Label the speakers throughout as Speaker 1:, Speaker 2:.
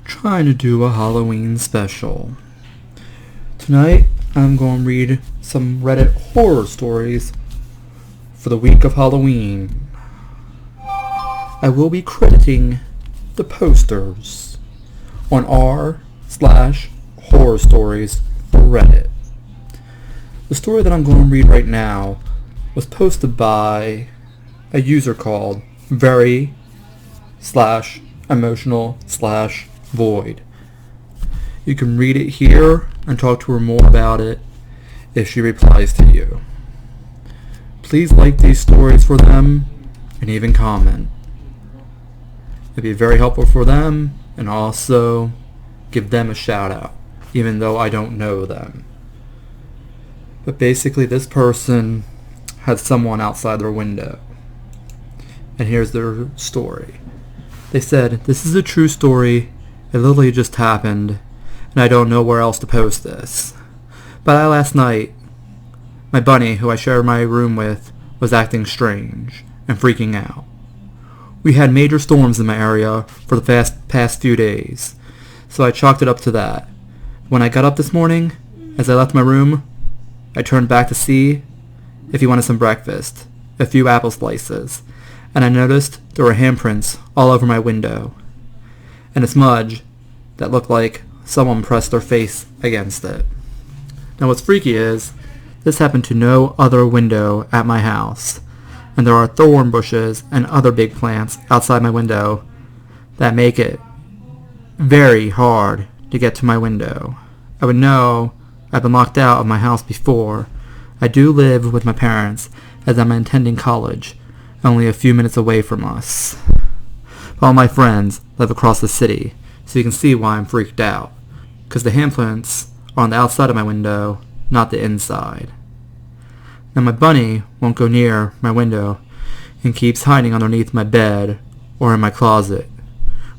Speaker 1: trying to do a Halloween special. Tonight, I'm going to read some Reddit horror stories for the week of Halloween. I will be crediting the posters on r/horror stories for Reddit. The story that I'm going to read right now was posted by a user called very/emotional/void. You can read it here and talk to her more about it if she replies to you. Please like these stories for them and even comment. It'd be very helpful for them, and also give them a shout out, even though I don't know them. But basically this person had someone outside their window. And here's their story. They said, "This is a true story. It literally just happened, and I don't know where else to post this. But last night, my bunny, who I share my room with, was acting strange and freaking out. We had major storms in my area for the past few days, so I chalked it up to that. When I got up this morning, as I left my room, I turned back to see if he wanted some breakfast, a few apple slices, and I noticed there were handprints all over my window, and a smudge that looked like someone pressed their face against it. Now what's freaky is, this happened to no other window at my house, and there are thorn bushes and other big plants outside my window that make it very hard to get to my window. I would know I've been locked out of my house before. I do live with my parents, as I'm attending college, only a few minutes away from us. All my friends live across the city, so you can see why I'm freaked out, because the handprints are on the outside of my window, not the inside. Now my bunny won't go near my window and keeps hiding underneath my bed or in my closet,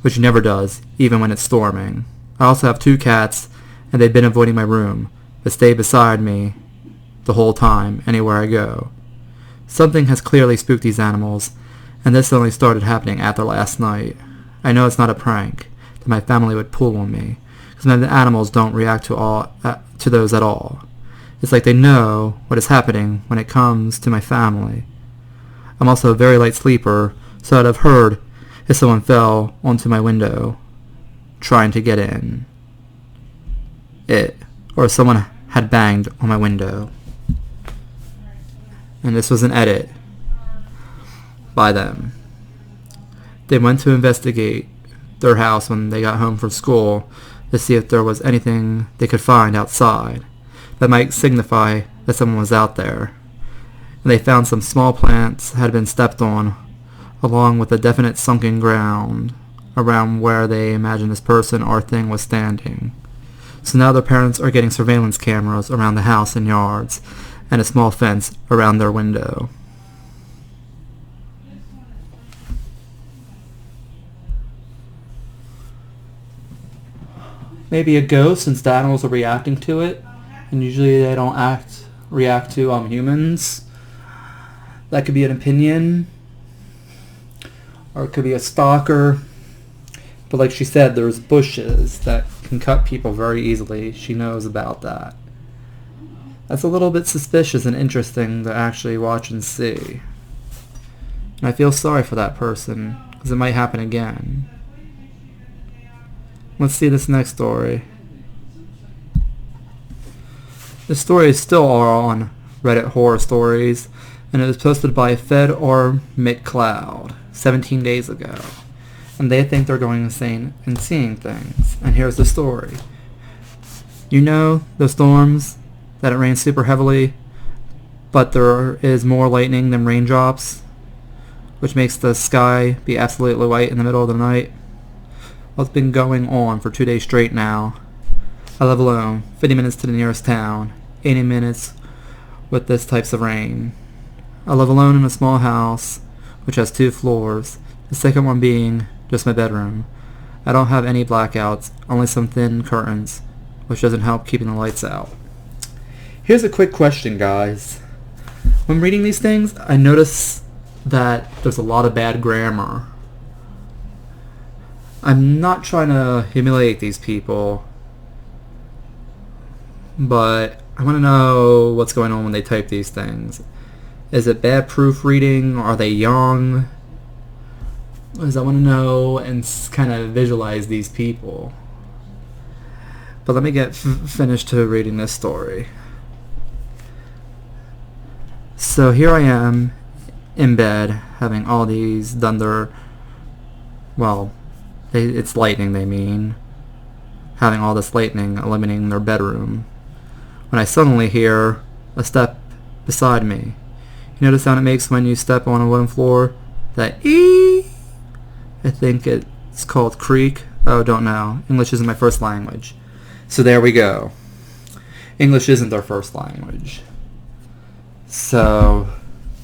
Speaker 1: which he never does, even when it's storming. I also have 2 cats, and they've been avoiding my room, but stay beside me the whole time, anywhere I go. Something has clearly spooked these animals, and this only started happening after last night. I know it's not a prank that my family would pull on me, because the animals don't react to those at all. It's like they know what is happening when it comes to my family. I'm also a very light sleeper, so I'd have heard if someone fell onto my window trying to get in it, or if someone had banged on my window." And this was an edit by them. They went to investigate their house when they got home from school to see if there was anything they could find outside that might signify that someone was out there. And they found some small plants had been stepped on, along with a definite sunken ground around where they imagined this person or thing was standing. So now their parents are getting surveillance cameras around the house and yards, and a small fence around their window. Maybe a ghost, since the animals are reacting to it, and usually they don't react to humans. That could be an opinion, or it could be a stalker. But like she said, there's bushes that can cut people very easily. She knows about that. That's a little bit suspicious and interesting to actually watch and see. And I feel sorry for that person, because it might happen again. Let's see this next story. This story is still on Reddit Horror Stories, and it was posted by Fed or McCloud 17 days ago. And they think they're going insane and seeing things. And here's the story. You know the storms that it rains super heavily, but there is more lightning than raindrops, which makes the sky be absolutely white in the middle of the night? Well, it's been going on for 2 days straight now. I live alone, 50 minutes to the nearest town, 80 minutes with this types of rain. I live alone in a small house, which has 2 floors, the second one being just my bedroom. I don't have any blackouts, only some thin curtains, which doesn't help keeping the lights out. Here's a quick question, guys. When reading these things, I notice that there's a lot of bad grammar. I'm not trying to humiliate these people, but I want to know what's going on when they type these things. Is it bad proofreading? Are they young? Because I want to know and kind of visualize these people. But let me get finished to reading this story. So here I am in bed having all these thunder, well, it's lightning they mean, having all this lightning illuminating their bedroom, when I suddenly hear a step beside me. You know the sound it makes when you step on a wooden floor? That ee? I think it's called creak. Oh, don't know. English isn't my first language. So there we go. English isn't their first language. So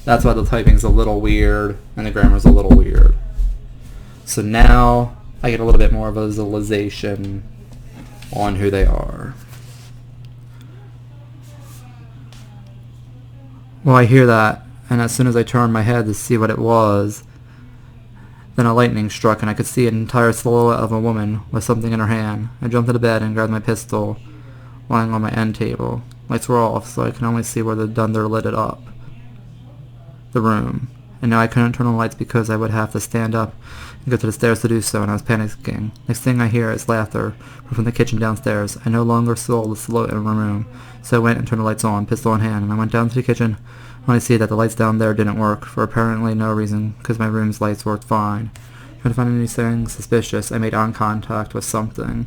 Speaker 1: that's why the typing's a little weird and the grammar's a little weird. So now I get a little bit more of a visualization on who they are. Well, I hear that, and as soon as I turned my head to see what it was, then a lightning struck and I could see an entire silhouette of a woman with something in her hand. I jumped to the bed and grabbed my pistol lying on my end table. Lights were off, so I could only see where the thunder lit it up. The room. And now I couldn't turn on the lights because I would have to stand up and go to the stairs to do so, and I was panicking. Next thing I hear is laughter from the kitchen downstairs. I no longer saw the silhouette in my room, so I went and turned the lights on, pistol in hand, and I went down to the kitchen when I see that the lights down there didn't work, for apparently no reason, because my room's lights worked fine. Trying to find anything suspicious, I made eye contact with something.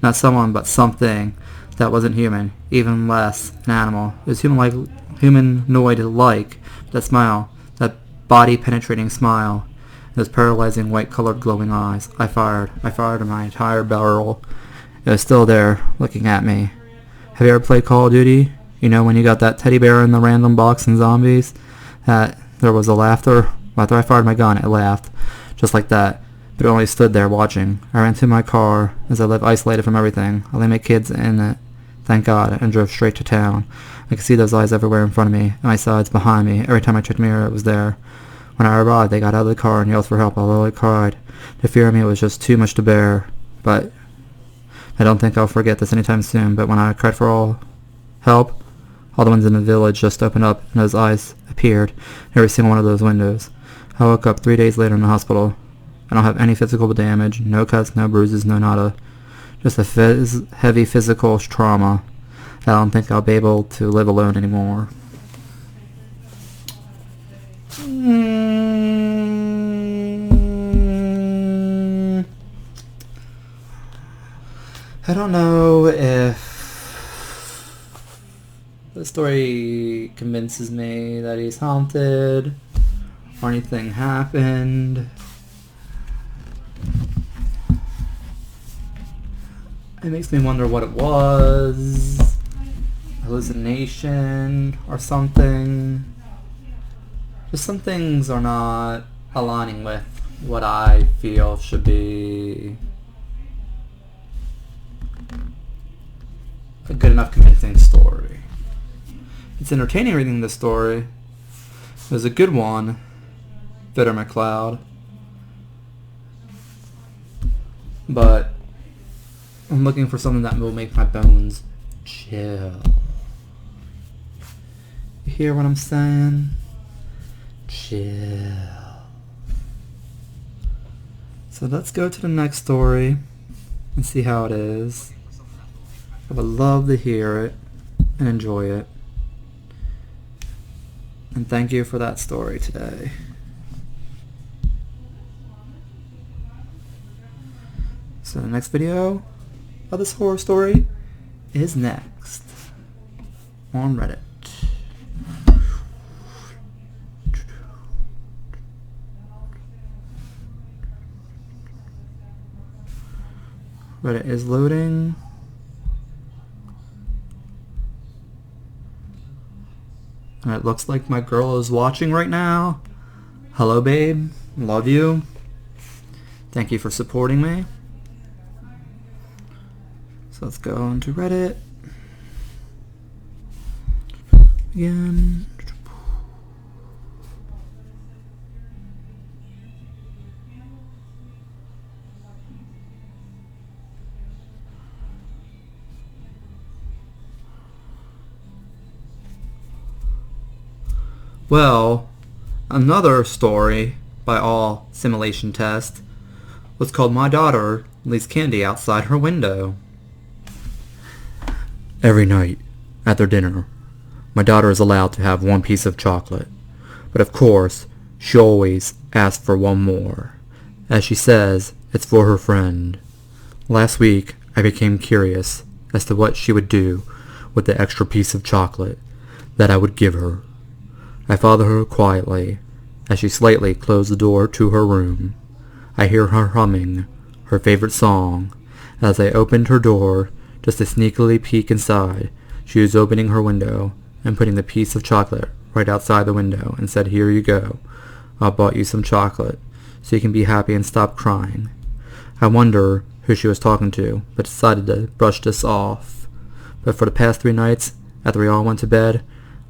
Speaker 1: Not someone, but something that wasn't human, even less an animal. It was humanoid-like. That smile, that body-penetrating smile, those paralyzing white-colored glowing eyes. I fired my entire barrel. It was still there, looking at me. Have you ever played Call of Duty? You know when you got that teddy bear in the random box in Zombies? That there was a laughter? After I fired my gun, it laughed. Just like that. But it only stood there watching. I ran to my car, as I live isolated from everything. I let my kids in it, thank God, and drove straight to town. I could see those eyes everywhere in front of me, and my sides, behind me. Every time I checked the mirror, it was there. When I arrived, they got out of the car and yelled for help, although I cried. The fear of me was just too much to bear. But I don't think I'll forget this anytime soon. But when I cried for help, all the windows in the village just opened up, and those eyes appeared in every single one of those windows. I woke up 3 days later in the hospital. I don't have any physical damage, no cuts, no bruises, no nada. Just a heavy physical trauma that I don't think I'll be able to live alone anymore. I don't know if the story convinces me that he's haunted or anything happened. It makes me wonder what it was. Hallucination or something. Just some things are not aligning with what I feel should be a good enough convincing story. It's entertaining reading this story. It was a good one. Bitter McLeod. But I'm looking for something that will make my bones chill. You hear what I'm saying? Chill. So let's go to the next story and see how it is. I would love to hear it and enjoy it. And thank you for that story today. So the next video of this horror story is next on Reddit. Reddit is loading. And it looks like my girl is watching right now. Hello, babe. Love you. Thank you for supporting me. So let's go into Reddit. Again. Well, another story by all simulation tests was called My Daughter Leaves Candy Outside Her Window. Every night, after dinner, my daughter is allowed to have one piece of chocolate, but of course, she always asks for one more. As she says, it's for her friend. Last week, I became curious as to what she would do with the extra piece of chocolate that I would give her. I followed her quietly as she slightly closed the door to her room. I hear her humming her favorite song. As I opened her door, just to sneakily peek inside, she was opening her window and putting the piece of chocolate right outside the window and said, "Here you go. I bought you some chocolate, so you can be happy and stop crying." I wonder who she was talking to, but decided to brush this off. But for the past 3 nights, after we all went to bed,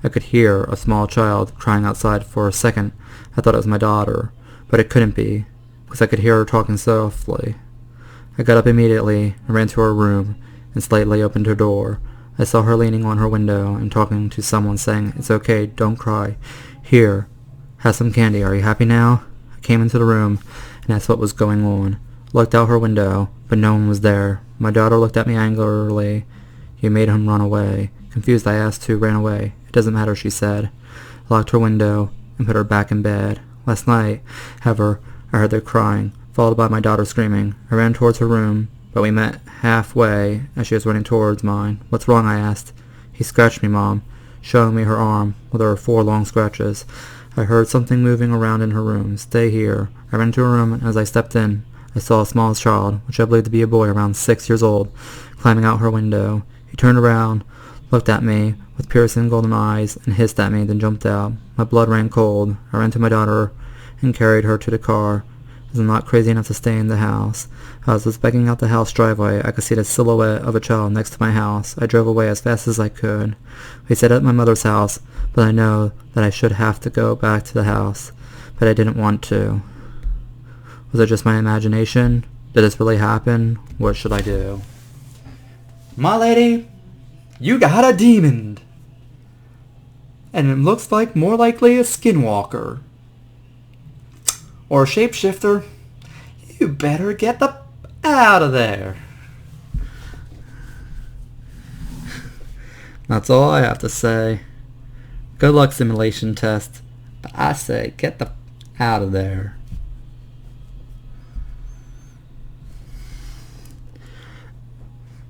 Speaker 1: I could hear a small child crying outside. For a second. I thought it was my daughter, but it couldn't be, because I could hear her talking softly. I got up immediately and ran to her room and slightly opened her door. I saw her leaning on her window and talking to someone, saying, "It's okay, don't cry. Here, have some candy. Are you happy now?" I came into the room and asked what was going on. Looked out her window, but no one was there. My daughter looked at me angrily. "You made him run away." Confused, I asked who ran away. "It doesn't matter," she said. I locked her window and put her back in bed. Last night, however, I heard her crying, followed by my daughter screaming. I ran towards her room, but we met halfway as she was running towards mine. "What's wrong?" I asked. "He scratched me, Mom," showing me her arm with her 4 long scratches. I heard something moving around in her room. "Stay here." I ran into her room, and as I stepped in, I saw a small child, which I believed to be a boy around 6 years old, climbing out her window. He turned around, looked at me with piercing golden eyes, and hissed at me, then jumped out. My blood ran cold. I ran to my daughter and carried her to the car, as I'm not crazy enough to stay in the house. As I was backing out the house driveway, I could see the silhouette of a child next to my house. I drove away as fast as I could. We stayed at my mother's house, but I know that I should have to go back to the house, but I didn't want to. Was it just my imagination? Did this really happen? What should I do? My lady, you got a demon. And it looks like more likely a skinwalker. Or a shapeshifter. You better get the out of there. That's all I have to say. Good luck, simulation test. But I say get the out of there.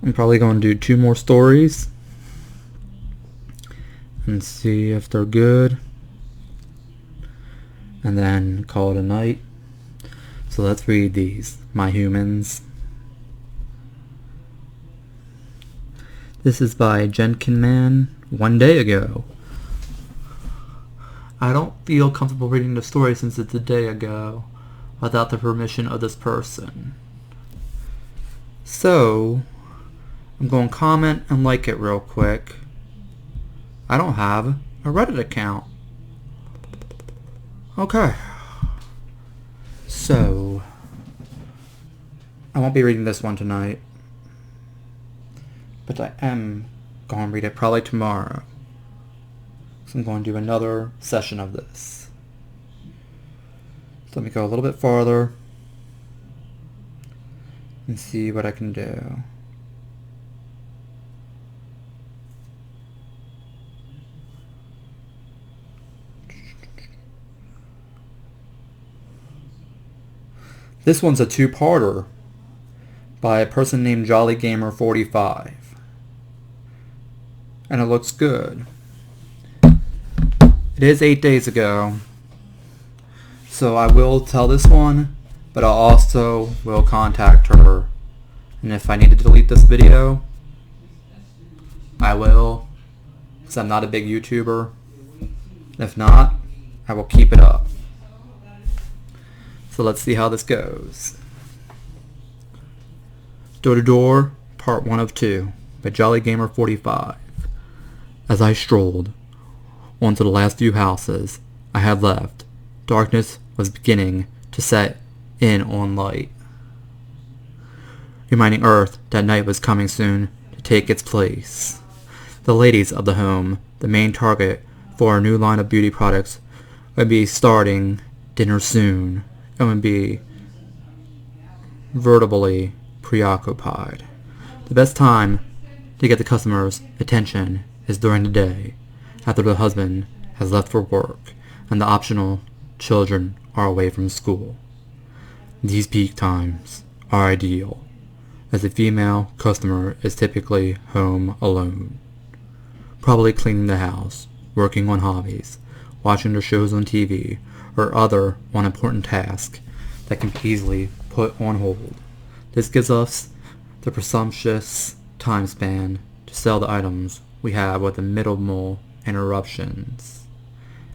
Speaker 1: I'm probably going to do 2 more stories and see if they're good, and then call it a night. So let's read these. My Humans. This is by Jenkinman. 1 day ago. I don't feel comfortable reading the story since it's a day ago without the permission of this person. So I'm going to comment and like it real quick. I don't have a Reddit account. Okay. So I won't be reading this one tonight, but I am going to read it probably tomorrow. So I'm going to do another session of this. So let me go a little bit farther and see what I can do. This one's a 2-parter by a person named JollyGamer45. And it looks good. It is 8 days ago, so I will tell this one, but I also will contact her. And if I need to delete this video, I will, because I'm not a big YouTuber. If not, I will keep it up. So let's see how this goes. Door to Door, Part 1 of 2, by JollyGamer45. As I strolled onto the last few houses I had left, darkness was beginning to set in on light, reminding Earth that night was coming soon to take its place. The ladies of the home, the main target for our new line of beauty products, would be starting dinner soon and would be vertibly preoccupied. The best time to get the customer's attention is during the day, after the husband has left for work and the optional children are away from school. These peak times are ideal, as the female customer is typically home alone, probably cleaning the house, working on hobbies, watching their shows on TV, or other unimportant tasks that can be easily put on hold. This gives us the presumptuous time span to sell the items we have with the minimal interruptions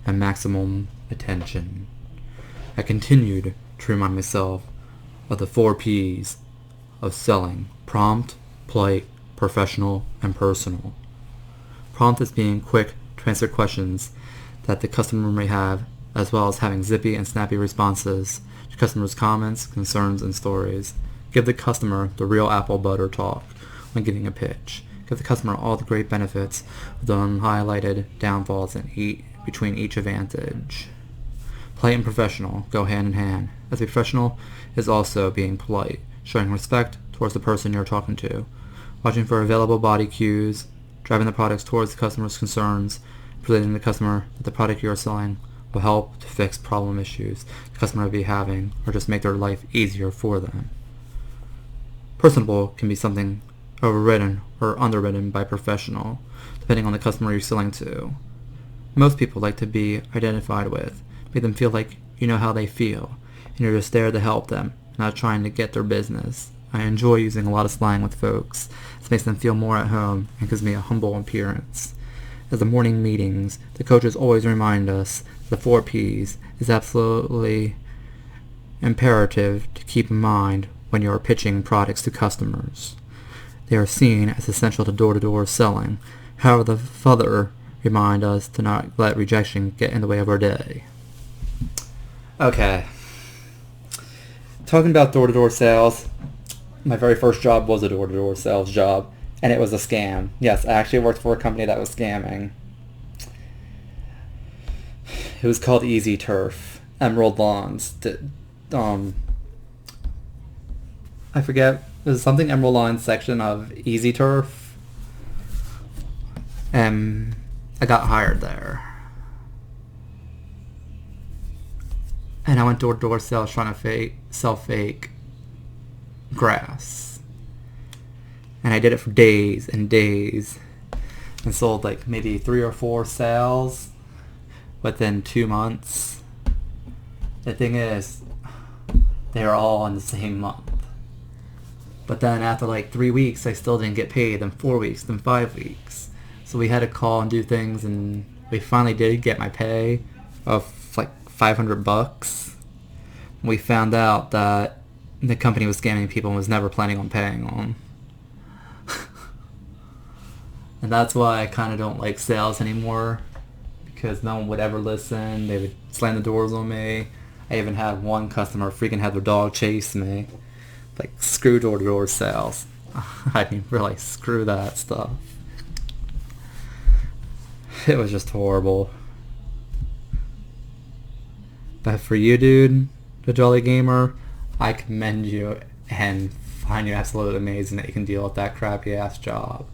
Speaker 1: and maximum attention. I continued to remind myself of the 4 P's of selling: prompt, polite, professional, and personal. Prompt is being quick to answer questions that the customer may have, as well as having zippy and snappy responses to customers' comments, concerns, and stories. Give the customer the real apple butter talk when giving a pitch. Give the customer all the great benefits with the unhighlighted downfalls between each advantage. Polite and professional go hand in hand, as a professional is also being polite, showing respect towards the person you're talking to, watching for available body cues, driving the products towards the customer's concerns, persuading the customer that the product you are selling will help to fix problem issues the customer may be having or just make their life easier for them. Personable can be something overridden or underridden by professional, depending on the customer you're selling to. Most people like to be identified with, make them feel like you know how they feel, and you're just there to help them, not trying to get their business. I enjoy using a lot of slang with folks. This makes them feel more at home and gives me a humble appearance. At the morning meetings, the coaches always remind us the 4 P's is absolutely imperative to keep in mind when you are pitching products to customers. They are seen as essential to door-to-door selling. However, the further remind us to not let rejection get in the way of our day. Okay. Talking about door-to-door sales, my very first job was a door-to-door sales job, and it was a scam. Yes, I actually worked for a company that was scamming. It was called Easy Turf, Emerald Lawns. I forget, it was something Emerald Lawns section of Easy Turf. And I got hired there. And I went door-to-door sales trying to sell fake grass. And I did it for days and days. And sold like maybe 3 or 4 sales within 2 months. The thing is, they were all in the same month. But then after like 3 weeks, I still didn't get paid. Then 4 weeks, then 5 weeks. So we had to call and do things, and we finally did get my pay of like $500. We found out that the company was scamming people and was never planning on paying them. And that's why I kind of don't like sales anymore, because no one would ever listen. They would slam the doors on me. I even had one customer freaking had their dog chase me. Like, screw door-to-door sales. I mean, really, screw that stuff. It was just horrible. But for you, dude, the Jolly Gamer, I commend you and find you absolutely amazing that you can deal with that crappy-ass job.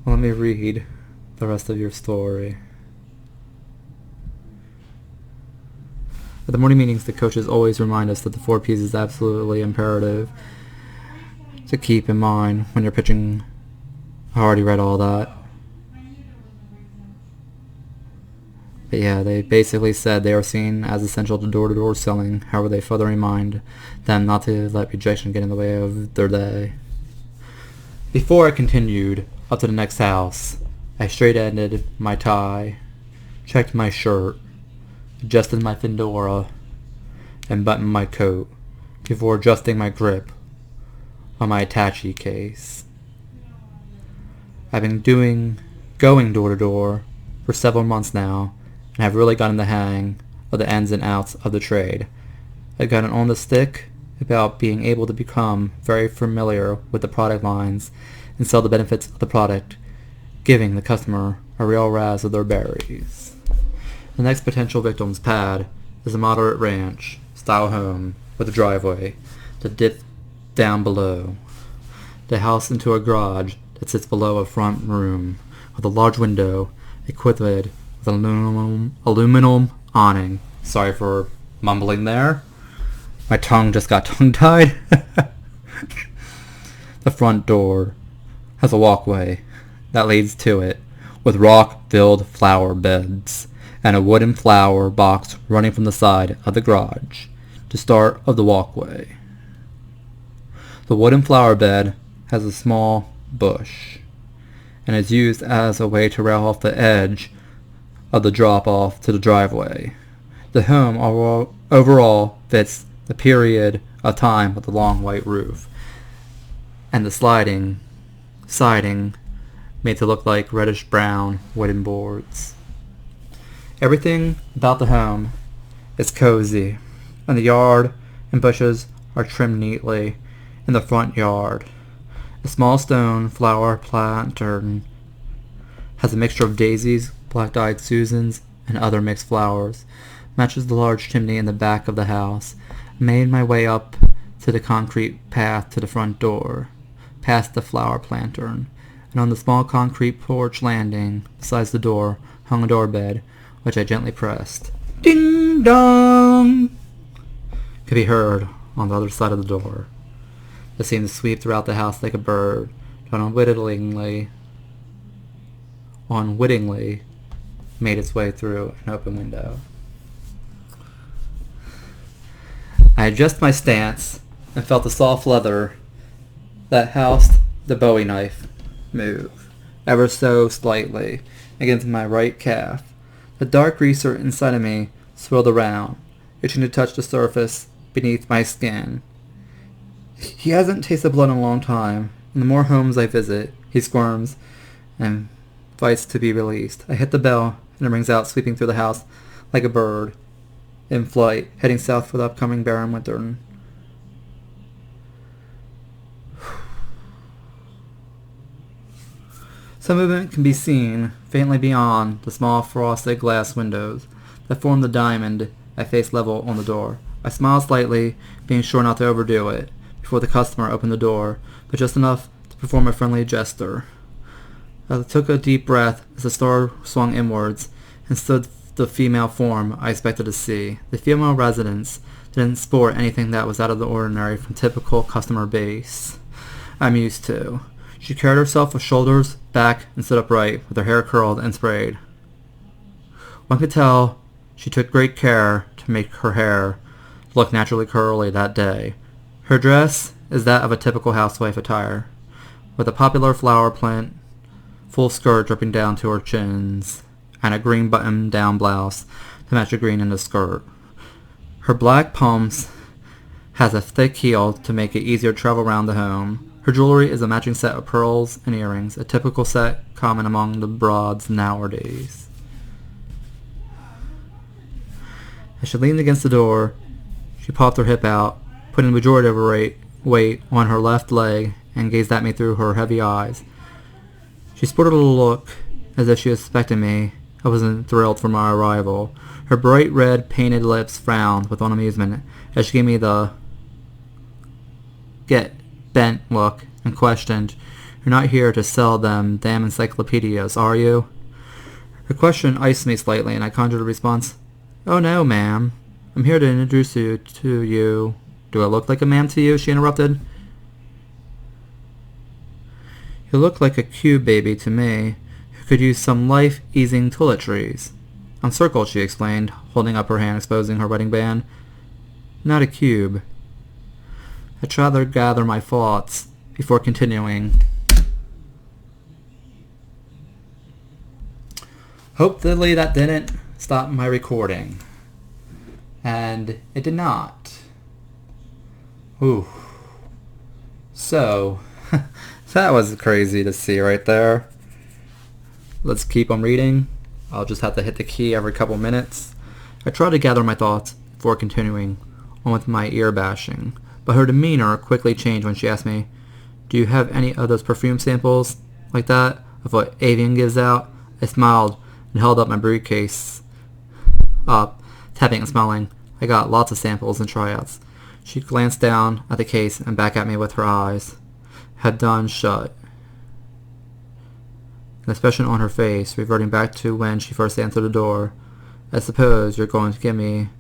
Speaker 1: Let me read the rest of your story. At the morning meetings, the coaches always remind us that the 4 P's is absolutely imperative to keep in mind when you're pitching. I already read all that. But yeah, they basically said they are seen as essential to door-to-door selling. However, they further remind them not to let rejection get in the way of their day. Before I continued up to the next house, I straight-ended my tie, checked my shirt, adjusted my fedora, and buttoned my coat before adjusting my grip on my attaché case. I've been going door to door for several months now, and have really gotten the hang of the ins and outs of the trade. I've gotten on the stick about being able to become very familiar with the product lines and sell the benefits of the product, giving the customer a real razz of their berries. The next potential victim's pad is a moderate ranch-style home with a driveway that dips down below the house into a garage that sits below a front room with a large window equipped with an aluminum awning. Sorry for mumbling there. My tongue just got tongue-tied. The front door has a walkway that leads to it with rock-filled flower beds and a wooden flower box running from the side of the garage to start of the walkway. The wooden flower bed has a small bush and is used as a way to rail off the edge of the drop-off to the driveway. The home overall fits the period of time with the long white roof and the siding made to look like reddish-brown wooden boards. Everything about the home is cozy, and the yard and bushes are trimmed neatly in the front yard. A small stone flower planter has a mixture of daisies, black-eyed Susans, and other mixed flowers. Matches the large chimney in the back of the house. Made my way up to the concrete path to the front door, past the flower planter, and on the small concrete porch landing beside the door hung a doorbell, which I gently pressed. Ding dong! Could be heard on the other side of the door. It seemed to sweep throughout the house like a bird, that unwittingly made its way through an open window. I adjusted my stance and felt the soft leather that housed the Bowie knife move, ever so slightly, against my right calf. The dark greaser inside of me swirled around, itching to touch the surface beneath my skin. He hasn't tasted blood in a long time, and the more homes I visit, he squirms and fights to be released. I hit the bell, and it rings out, sweeping through the house like a bird in flight, heading south for the upcoming barren winter. Some movement can be seen faintly beyond the small frosted glass windows that form the diamond at face level on the door. I smiled slightly, being sure not to overdo it, before the customer opened the door, but just enough to perform a friendly gesture. I took a deep breath as the door swung inwards and stood the female form I expected to see. The female residents didn't sport anything that was out of the ordinary from typical customer base I'm used to. She carried herself with shoulders back and stood upright, with her hair curled and sprayed. One could tell she took great care to make her hair look naturally curly that day. Her dress is that of a typical housewife attire, with a popular flower print full skirt dripping down to her chins, and a green button-down blouse to match the green in the skirt. Her black pumps has a thick heel to make it easier to travel around the home. Her jewelry is a matching set of pearls and earrings, a typical set common among the broads nowadays. As she leaned against the door, she popped her hip out, putting the majority of her weight on her left leg, and gazed at me through her heavy eyes. She sported a little look, as if she was expecting me. I wasn't thrilled for my arrival. Her bright red painted lips frowned with unamusement as she gave me the get bent look and questioned, "You're not here to sell them damn encyclopedias, are you?" Her question iced me slightly, and I conjured a response. "Oh no, ma'am. I'm here to introduce you to you." "Do I look like a ma'am to you?" she interrupted. "You look like a cube baby to me, who could use some life-easing toiletries." "I'm circled," she explained, holding up her hand, exposing her wedding band. "Not a cube." I tried to gather my thoughts before continuing. Hopefully that didn't stop my recording. And it did not. Ooh. So, that was crazy to see right there. Let's keep on reading. I'll just have to hit the key every couple minutes. I tried to gather my thoughts before continuing on with my ear bashing, but her demeanor quickly changed when she asked me, "Do you have any of those perfume samples like that of what Avian gives out?" I smiled and held up my briefcase up, tapping and smiling. I got lots of samples and tryouts. She glanced down at the case and back at me with her eyes had done shut, an expression on her face reverting back to when she first answered the door. I suppose you're going to give me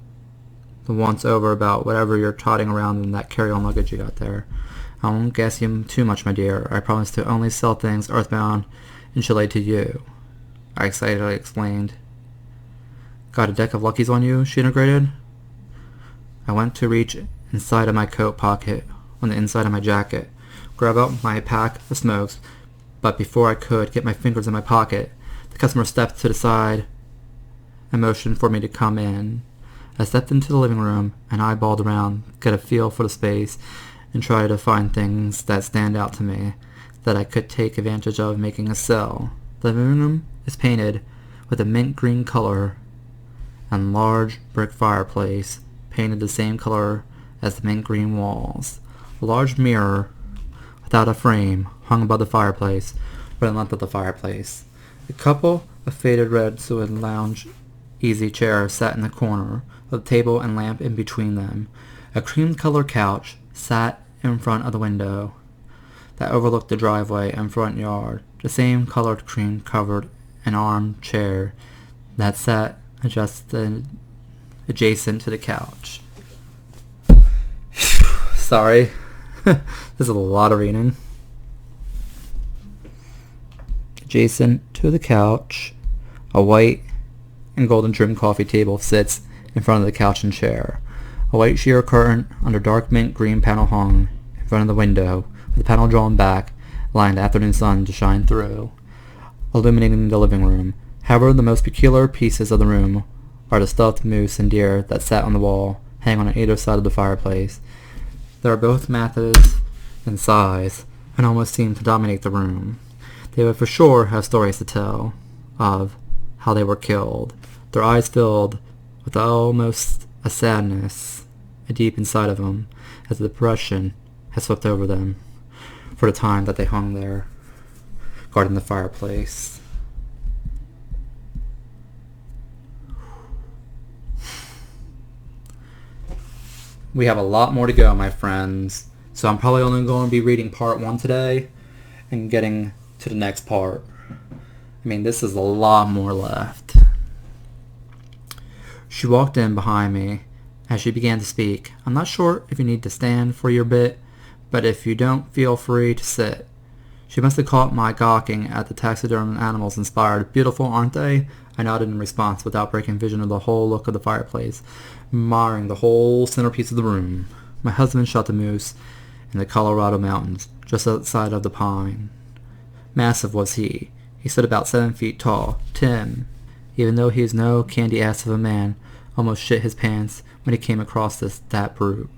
Speaker 1: the once over about whatever you're trotting around in that carry-on luggage you got there. I won't gas you too much, my dear. I promise to only sell things earthbound and Chile to you, I excitedly explained. Got a deck of Luckies on you? She integrated. I went to reach inside of my coat pocket on the inside of my jacket, grab out my pack of smokes, but before I could get my fingers in my pocket, the customer stepped to the side and motioned for me to come in. I stepped into the living room and eyeballed around, get a feel for the space, and tried to find things that stand out to me that I could take advantage of making a sell. The living room is painted with a mint green color and large brick fireplace painted the same color as the mint green walls. A large mirror without a frame hung above the fireplace, right in length of the fireplace. A couple of faded red suede lounge easy chairs sat in the corner, with a table and lamp in between them. A cream-colored couch sat in front of the window that overlooked the driveway and front yard. The same colored cream-covered an armchair that sat adjacent to the couch. Sorry. This is a lot of reading. Adjacent to the couch, a white and golden trimmed coffee table sits in front of the couch and chair. A white sheer curtain under dark mint green panel hung in front of the window, with the panel drawn back, allowing the afternoon sun to shine through, illuminating the living room. However, the most peculiar pieces of the room are the stuffed moose and deer that sat on the wall, hanging on either side of the fireplace. They are both massive in size and almost seem to dominate the room. They would for sure have stories to tell of how they were killed, their eyes filled with almost a sadness deep inside of them, as the depression had swept over them for the time that they hung there, guarding the fireplace. We have a lot more to go, my friends, so I'm probably only going to be reading part 1 today and getting to the next part. I mean, this is a lot more left. She walked in behind me as she began to speak. I'm not sure if you need to stand for your bit, but if you don't, feel free to sit. She must have caught my gawking at the taxidermy animals inspired. Beautiful, aren't they? I nodded in response without breaking vision of the whole look of the fireplace, marring the whole centerpiece of the room. My husband shot the moose in the Colorado mountains, just outside of the pine. Massive was he. He stood about 7 feet tall. Tim, even though he is no candy ass of a man, almost shit his pants when he came across that brute.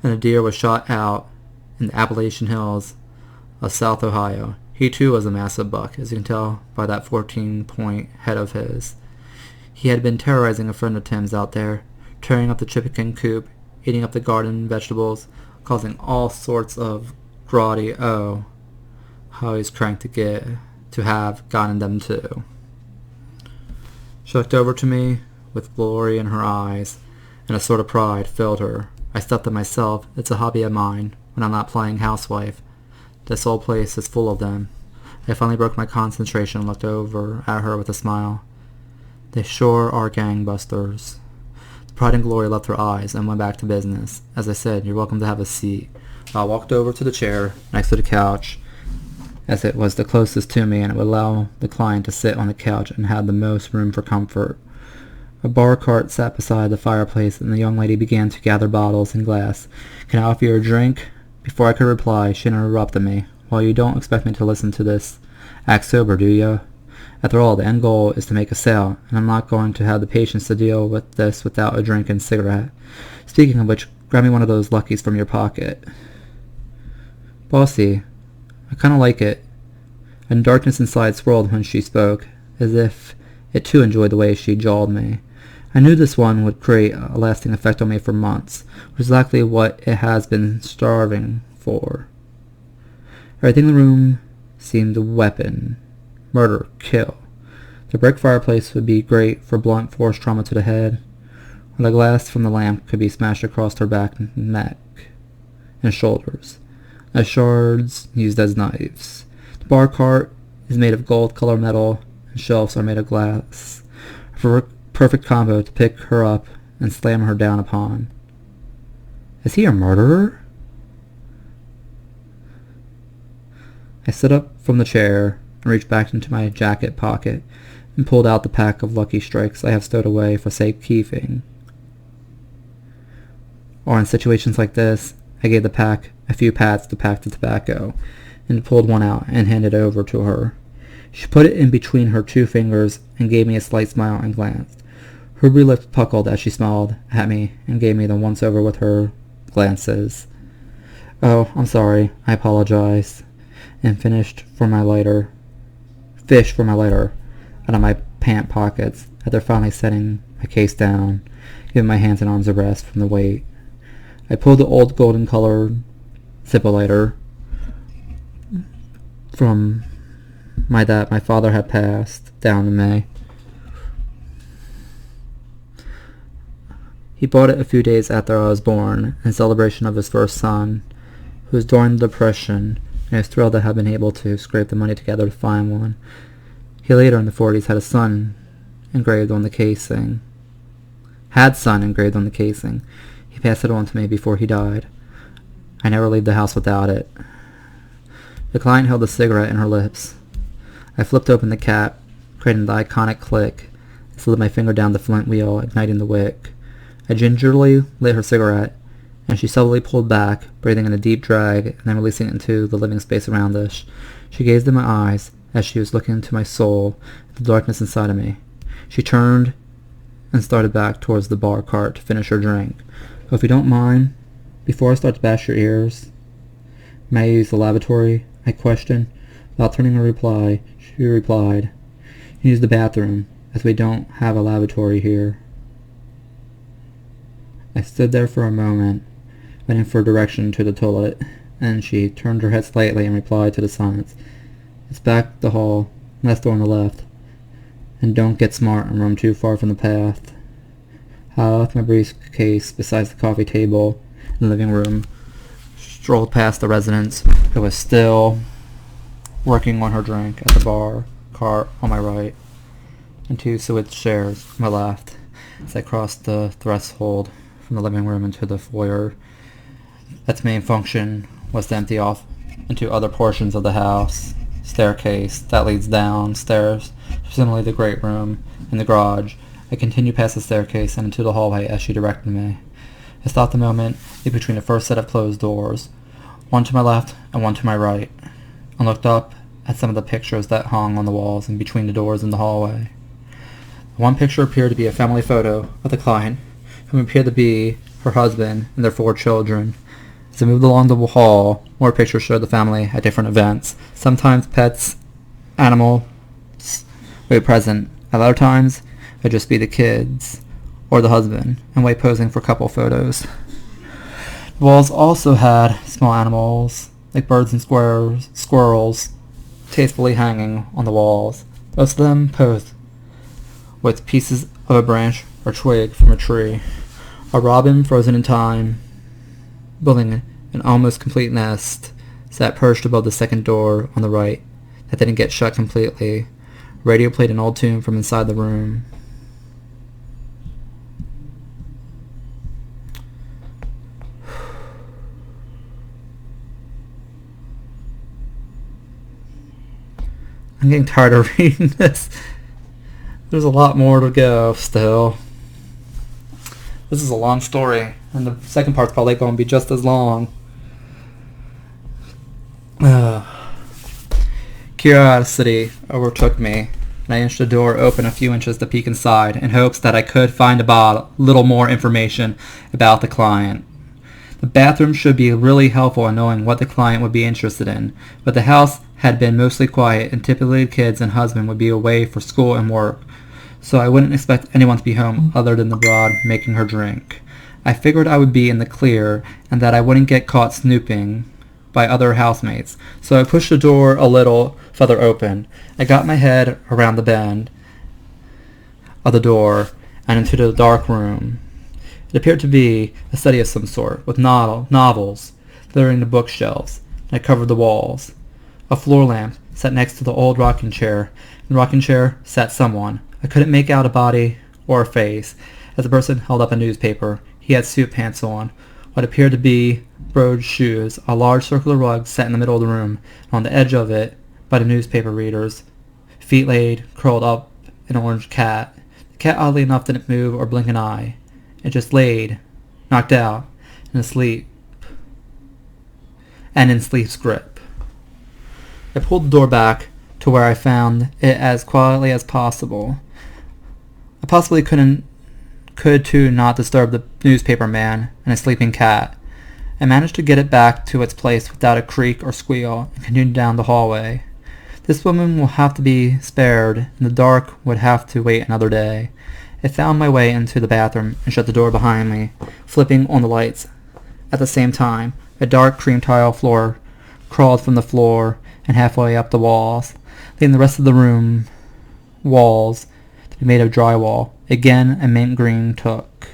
Speaker 1: And a deer was shot out in the Appalachian Hills of South Ohio. He too was a massive buck, as you can tell by that 14-point head of his. He had been terrorizing a friend of Tim's out there, tearing up the chicken coop, eating up the garden vegetables, causing all sorts of grotty. Oh, how he's trying to have gotten them too. She looked over to me with glory in her eyes, and a sort of pride filled her. I stepped to myself. It's a hobby of mine when I'm not playing housewife. This whole place is full of them. I finally broke my concentration and looked over at her with a smile. They sure are gangbusters. The pride and glory left her eyes and went back to business. As I said, you're welcome to have a seat. I walked over to the chair next to the couch, as it was the closest to me and it would allow the client to sit on the couch and had the most room for comfort. A bar cart sat beside the fireplace and the young lady began to gather bottles and glass. Can I offer you a drink? Before I could reply, she interrupted me. Well, you don't expect me to listen to this. Act sober, do you? After all, the end goal is to make a sale, and I'm not going to have the patience to deal with this without a drink and cigarette. Speaking of which, grab me one of those Luckies from your pocket. Bossy, I kind of like it. And darkness inside swirled when she spoke, as if it too enjoyed the way she jawed me. I knew this one would create a lasting effect on me for months, which is exactly what it has been starving for. Everything in the room seemed a weapon. Murder, kill. The brick fireplace would be great for blunt force trauma to the head, or the glass from the lamp could be smashed across her back, neck, and shoulders, as shards used as knives. The bar cart is made of gold-colored metal, and shelves are made of glass. A perfect combo to pick her up and slam her down upon. Is he a murderer? I stood up from the chair and reached back into my jacket pocket and pulled out the pack of Lucky Strikes I have stowed away for safekeeping. Or in situations like this, I gave the pack a few pats to pack the tobacco and pulled one out and handed it over to her. She put it in between her two fingers and gave me a slight smile and glanced. Her blue lips puckled as she smiled at me and gave me the once-over with her glances. "Oh, I'm sorry. I apologize." And fished for my lighter out of my pant pockets after finally setting my case down, giving my hands and arms a rest from the weight. I pulled the old golden-colored Zippo lighter from that my father had passed down in May. He bought it a few days after I was born in celebration of his first son, who was during the Depression, and he was thrilled to have been able to scrape the money together to find one. He later in the 40s had a son engraved on the casing. He passed it on to me before he died. I never leave the house without it. The client held a cigarette in her lips. I flipped open the cap, creating the iconic click, and slid my finger down the flint wheel, igniting the wick. I gingerly lit her cigarette, and she slowly pulled back, breathing in a deep drag, and then releasing it into the living space around us. She gazed in my eyes as she was looking into my soul, the darkness inside of me. She turned and started back towards the bar cart to finish her drink. "Oh, if you don't mind, before I start to bash your ears, may I use the lavatory?" I questioned. Without turning a reply, she replied, "Use the bathroom, as we don't have a lavatory here." I stood there for a moment, waiting for direction to the toilet, and she turned her head slightly and replied to the silence. "It's back the hall, last door on the left, and don't get smart and roam too far from the path." I left my briefcase beside the coffee table in the living room, strolled past the residence who was still working on her drink at the bar cart on my right, and two sewage chairs on my left as I crossed the threshold from the living room into the foyer. Its main function was to empty off into other portions of the house. Staircase that leads downstairs, presumably the great room and the garage. I continued past the staircase and into the hallway as she directed me. I stopped a moment in between the first set of closed doors, one to my left and one to my right, and looked up at some of the pictures that hung on the walls in between the doors in the hallway. One picture appeared to be a family photo of the client, whom appeared to be her husband and their 4 children. As I moved along the hall, more pictures showed the family at different events. Sometimes pets, animals would be present. At other times, it would just be the kids or the husband, and way posing for couple photos. The walls also had small animals, like birds and squirrels, tastefully hanging on the walls. Most of them posed with pieces of a branch or twig from a tree. A robin frozen in time, building an almost complete nest, sat perched above the second door on the right that didn't get shut completely. Radio played an old tune from inside the room. I'm getting tired of reading this. There's a lot more to go still. This is a long story, and the second part's probably going to be just as long. Curiosity overtook me, and I inched the door open a few inches to peek inside in hopes that I could find about a little more information about the client. The bathroom should be really helpful in knowing what the client would be interested in, but the house had been mostly quiet, and typically the kids and husband would be away for school and work, so I wouldn't expect anyone to be home other than the broad making her drink. I figured I would be in the clear and that I wouldn't get caught snooping by other housemates, so I pushed the door a little further open. I got my head around the bend of the door and into the dark room. It appeared to be a study of some sort, with novels littering the bookshelves that covered the walls. A floor lamp sat next to the old rocking chair. In the rocking chair sat someone. I couldn't make out a body or a face, as the person held up a newspaper. He had suit pants on, what appeared to be broad shoes. A large circular rug sat in the middle of the room, and on the edge of it, by the newspaper readers, feet laid, curled up, an orange cat. The cat, oddly enough, didn't move or blink an eye. It just laid, knocked out, in sleep's grip. I pulled the door back to where I found it as quietly as possible. I possibly could too not disturb the newspaper man and a sleeping cat. I managed to get it back to its place without a creak or squeal and continued down the hallway. This woman will have to be spared, and the dark would have to wait another day. I found my way into the bathroom and shut the door behind me, flipping on the lights. At the same time, a dark cream tile floor crawled from the floor and halfway up the walls, leaving the rest of the room walls to be made of drywall. Again, a mint green took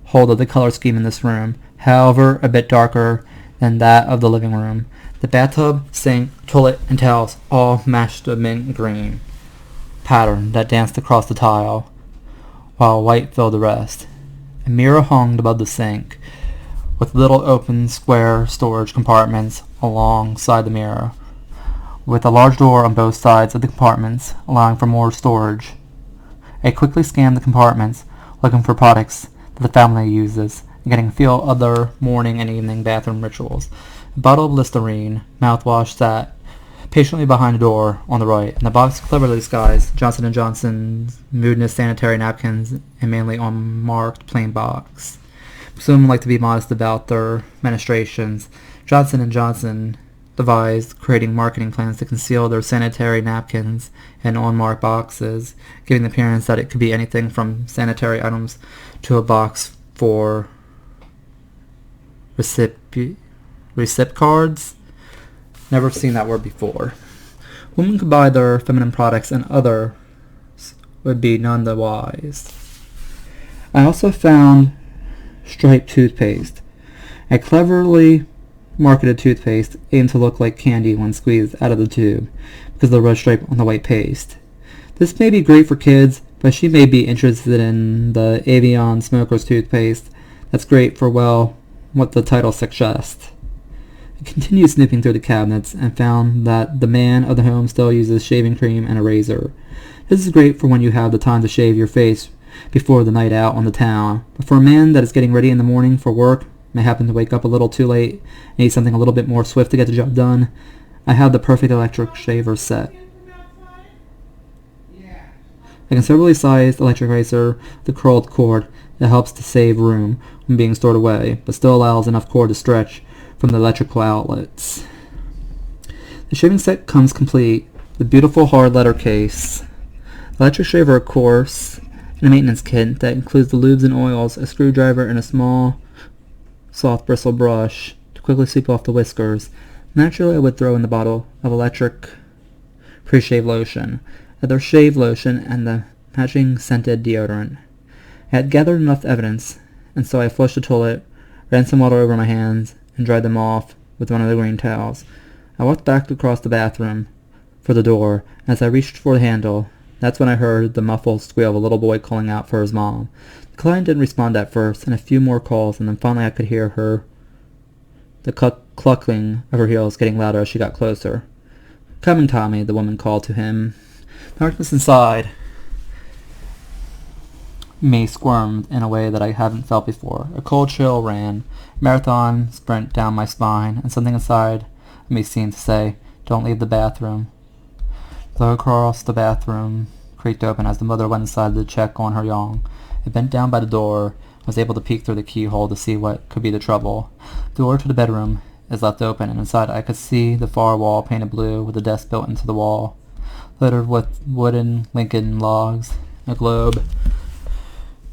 Speaker 1: hold of the color scheme in this room, however a bit darker than that of the living room. The bathtub, sink, toilet, and towels all matched the mint green pattern that danced across the tile, while white filled the rest. A mirror hung above the sink, with little open square storage compartments alongside the mirror, with a large door on both sides of the compartments, allowing for more storage. I quickly scanned the compartments, looking for products that the family uses, and getting a feel of their morning and evening bathroom rituals. A bottle of Listerine mouthwash sat patiently behind the door on the right, and the box cleverly disguised Johnson & Johnson's Moodness sanitary napkins and mainly unmarked plain box. Some like to be modest about their ministrations. Johnson & Johnson devised creating marketing plans to conceal their sanitary napkins in unmarked boxes, giving the appearance that it could be anything from sanitary items to a box for receipt cards. Never seen that word before. Women could buy their feminine products and others would be none the wise. I also found striped toothpaste. A cleverly marketed toothpaste aimed to look like candy when squeezed out of the tube because of the red stripe on the white paste. This may be great for kids, but she may be interested in the Avion Smoker's toothpaste. That's great for, well, what the title suggests. I continued snooping through the cabinets and found that the man of the home still uses shaving cream and a razor. This is great for when you have the time to shave your face before the night out on the town, but for a man that is getting ready in the morning for work, may happen to wake up a little too late, and need something a little bit more swift to get the job done, I have the perfect electric shaver set. A considerably sized electric razor with a curled cord that helps to save room when being stored away, but still allows enough cord to stretch from the electrical outlets. The shaving set comes complete with a beautiful hard leather case, electric shaver, of course, and a maintenance kit that includes the lubes and oils, a screwdriver, and a small soft bristle brush to quickly sweep off the whiskers. Naturally, I would throw in the bottle of electric pre-shave lotion, other shave lotion, and the matching scented deodorant. I had gathered enough evidence, and so I flushed the toilet, ran some water over my hands, and dried them off with one of the green towels. I walked back across the bathroom for the door, and as I reached for the handle, that's when I heard the muffled squeal of a little boy calling out for his mom. The client didn't respond at first, and a few more calls, and then finally I could hear the clucking of her heels getting louder as she got closer. "Coming, Tommy," the woman called to him. Darkness inside me squirmed in a way that I hadn't felt before. A cold chill ran, a marathon sprint down my spine, and something inside of me seemed to say, "Don't leave the bathroom." The door across the bathroom creaked open as the mother went inside to check on her young. I bent down by the door and was able to peek through the keyhole to see what could be the trouble. The door to the bedroom is left open, and inside I could see the far wall painted blue with a desk built into the wall, littered with wooden Lincoln logs, a globe,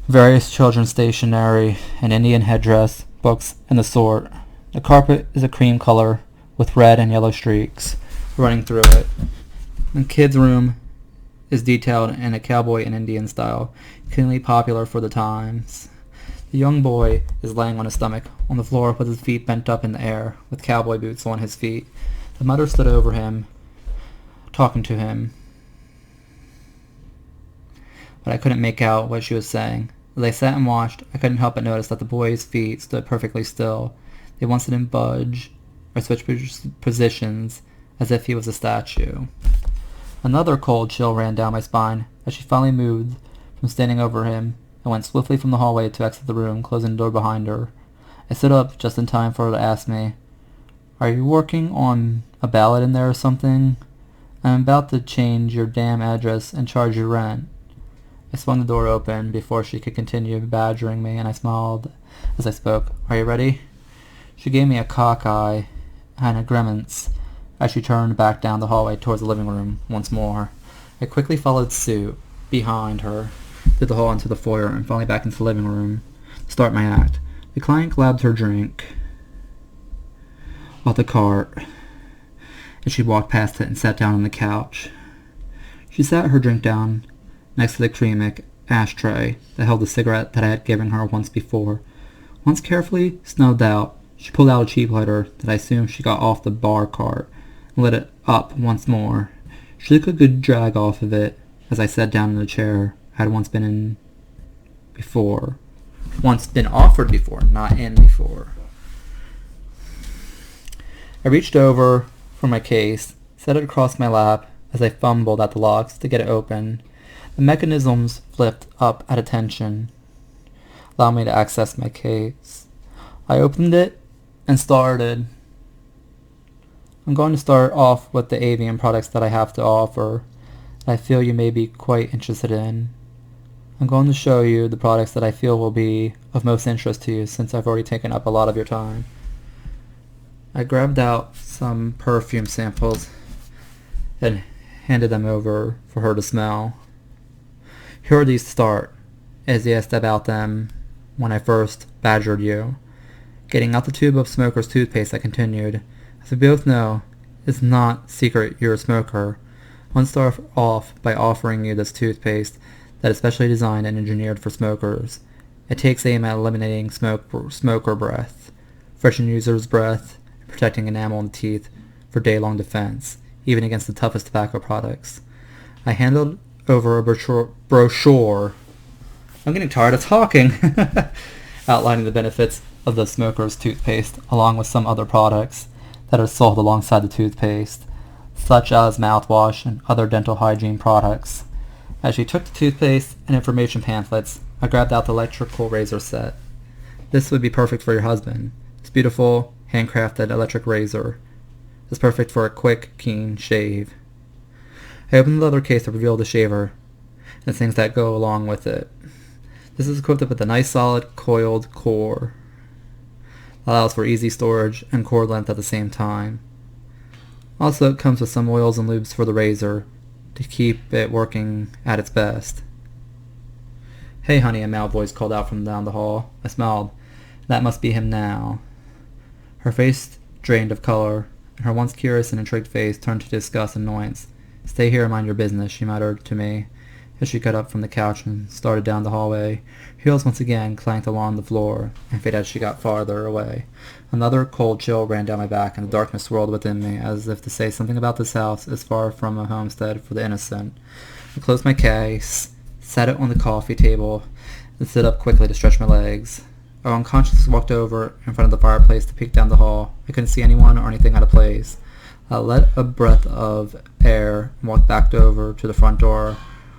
Speaker 1: various children's stationery, an Indian headdress, books, and the sort. The carpet is a cream color with red and yellow streaks running through it. The kids' room is detailed in a cowboy and Indian style, keenly popular for the times. The young boy is laying on his stomach on the floor with his feet bent up in the air, with cowboy boots on his feet. The mother stood over him, talking to him, but I couldn't make out what she was saying. As I sat and watched, I couldn't help but notice that the boy's feet stood perfectly still. They once didn't budge or switch positions, as if he was a statue. Another cold chill ran down my spine as she finally moved from standing over him and went swiftly from the hallway to exit the room, closing the door behind her. I stood up just in time for her to ask me, "Are you working on a ballad in there or something? I'm about to change your damn address and charge you rent." I swung the door open before she could continue badgering me, and I smiled as I spoke. "Are you ready?" She gave me a cock eye and a grimace as she turned back down the hallway towards the living room once more. I quickly followed suit behind her through the hall into the foyer and finally back into the living room to start my act. The client grabbed her drink off the cart and she walked past it and sat down on the couch. She sat her drink down next to the ceramic ashtray that held the cigarette that I had given her once before. Once carefully snubbed out, she pulled out a cheap lighter that I assumed she got off the bar cart and lit it up once more. She took a good drag off of it as I sat down in the chair I had once been in before. Once been offered before, not in before. I reached over for my case, set it across my lap as I fumbled at the locks to get it open. The mechanisms flipped up at attention, allowing me to access my case. I opened it and started. I'm going to start off with the avian products that I have to offer that I feel you may be quite interested in. I'm going to show you the products that I feel will be of most interest to you since I've already taken up a lot of your time. I grabbed out some perfume samples and handed them over for her to smell. Here are these to start, as you asked about them when I first badgered you. Getting out the tube of Smoker's toothpaste, I continued. As we both know, it's not secret you're a smoker. I want to start off by offering you this toothpaste that is specially designed and engineered for smokers. It takes aim at eliminating smoker breath, freshening user's breath, and protecting enamel and teeth for day-long defense, even against the toughest tobacco products. I handed over a brochure. I'm getting tired of talking. Outlining the benefits of the Smoker's toothpaste, along with some other products that are sold alongside the toothpaste, such as mouthwash and other dental hygiene products. As she took the toothpaste and information pamphlets, I grabbed out the electrical razor set. This would be perfect for your husband. This beautiful, handcrafted electric razor is perfect for a quick, keen shave. I opened the leather case to reveal the shaver and things that go along with it. This is equipped with a nice solid coiled core. Allows for easy storage and cord length at the same time. Also, it comes with some oils and lubes for the razor to keep it working at its best. "Hey honey," a male voice called out from down the hall. I smiled. That must be him now. Her face drained of color, and her once curious and intrigued face turned to disgust and annoyance. "Stay here and mind your business," she muttered to me as she got up from the couch and started down the hallway. Heels once again clanked along the floor and faded as she got farther away. Another cold chill ran down my back, and the darkness swirled within me, as if to say something about this house is far from a homestead for the innocent. I closed my case, sat it on the coffee table, and stood up quickly to stretch my legs. I unconsciously walked over in front of the fireplace to peek down the hall. I couldn't see anyone or anything out of place. I let a breath of air and walked back over to the front door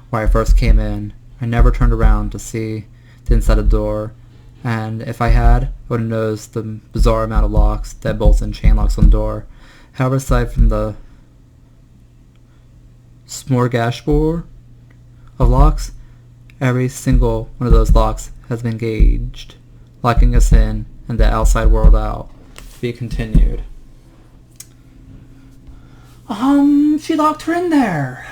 Speaker 1: where I first came in. I never turned around to see the inside of the door, and if I had, I would have noticed the bizarre amount of locks, deadbolts, and chain locks on the door. However, aside from the smorgasbord of locks, every single one of those locks has been engaged, locking us in and the outside world out. To be continued. She locked her in there.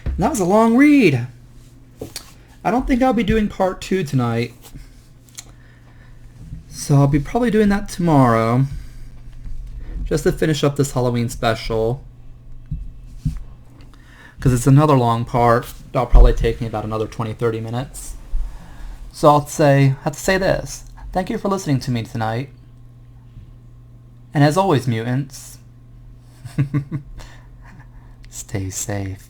Speaker 1: And that was a long read. I don't think I'll be doing part 2 tonight. So I'll be probably doing that tomorrow, just to finish up this Halloween special. because it's another long part. That'll probably take me about another 20-30 minutes. So I'll have to say this. Thank you for listening to me tonight. And as always, mutants, stay safe.